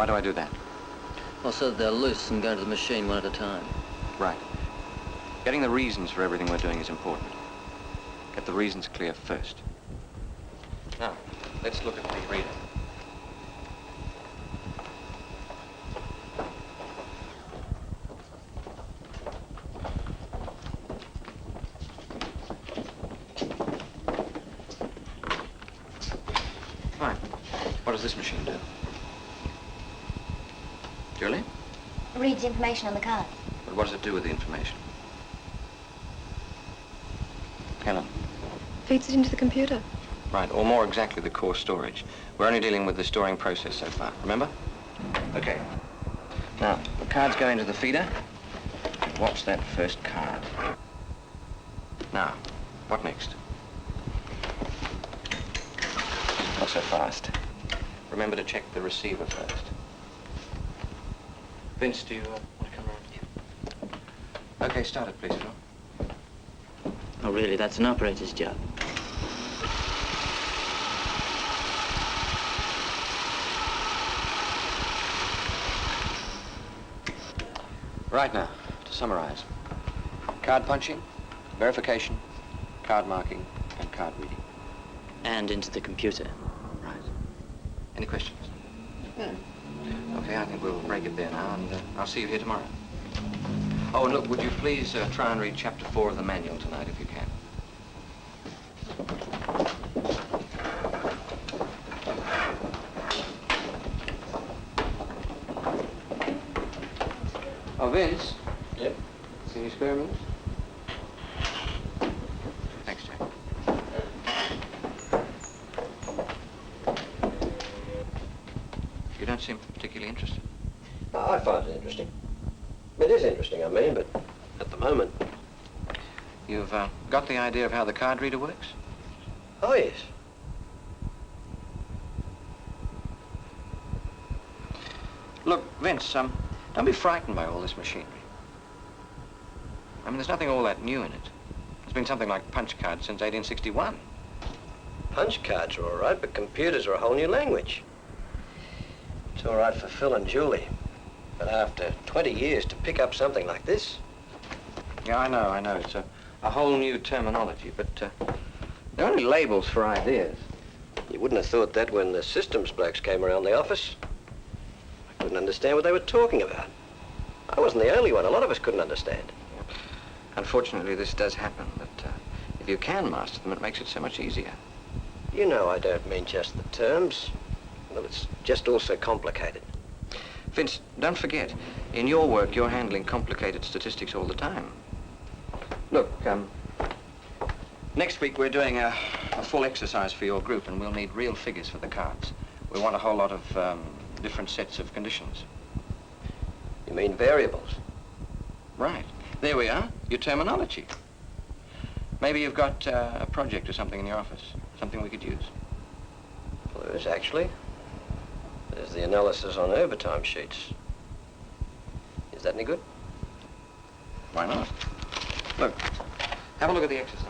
Why do I do that? Well, so that they're loose and go to the machine one at a time. Right. Getting the reasons for everything we're doing is important. Get the reasons clear first. Now, let's look at the reader. Fine. What does this machine do? Julie? Reads information on the card. But what does it do with the information? Helen? Feeds it into the computer. Right, or more exactly, the core storage. We're only dealing with the storing process so far, remember? Okay. Now, the cards go into the feeder. Watch that first card. Now, what next? Not so fast. Remember to check the receiver first. Vince, do you want to come around here? Okay, start it, please, Phil. Oh, really? That's an operator's job. Right now, to summarize. Card punching, verification, card marking, and card reading. And into the computer. Right. Any questions? No. Okay, I think we'll break it there now, and I'll see you here tomorrow. Oh, and look, would you please try and read Chapter 4 of the manual tonight, if you can? Oh, Vince? Yep. Can you spare a minute? Thanks, Jack. You don't seem particularly interested. I find it interesting. It is interesting, I mean, but at the moment... You've got the idea of how the card reader works? Oh, yes. Look, Vince, don't be frightened by all this machinery. I mean, there's nothing all that new in it. There's been something like punch cards since 1861. Punch cards are all right, but computers are a whole new language. It's all right for Phil and Julie, but after 20 years to pick up something like this... Yeah, I know. It's a whole new terminology, but they're only labels for ideas. You wouldn't have thought that when the systems blokes came around the office. I couldn't understand what they were talking about. I wasn't the only one. A lot of us couldn't understand. Unfortunately, this does happen, but if you can master them, it makes it so much easier. You know I don't mean just the terms. Well, it's just all so complicated. Vince, don't forget, in your work, you're handling complicated statistics all the time. Look, next week we're doing a full exercise for your group, and we'll need real figures for the cards. We want a whole lot of different sets of conditions. You mean variables? Right. There we are, your terminology. Maybe you've got a project or something in your office, something we could use. Well, there is, actually. There's the analysis on overtime sheets. Is that any good? Why not? Look, have a look at the exercise.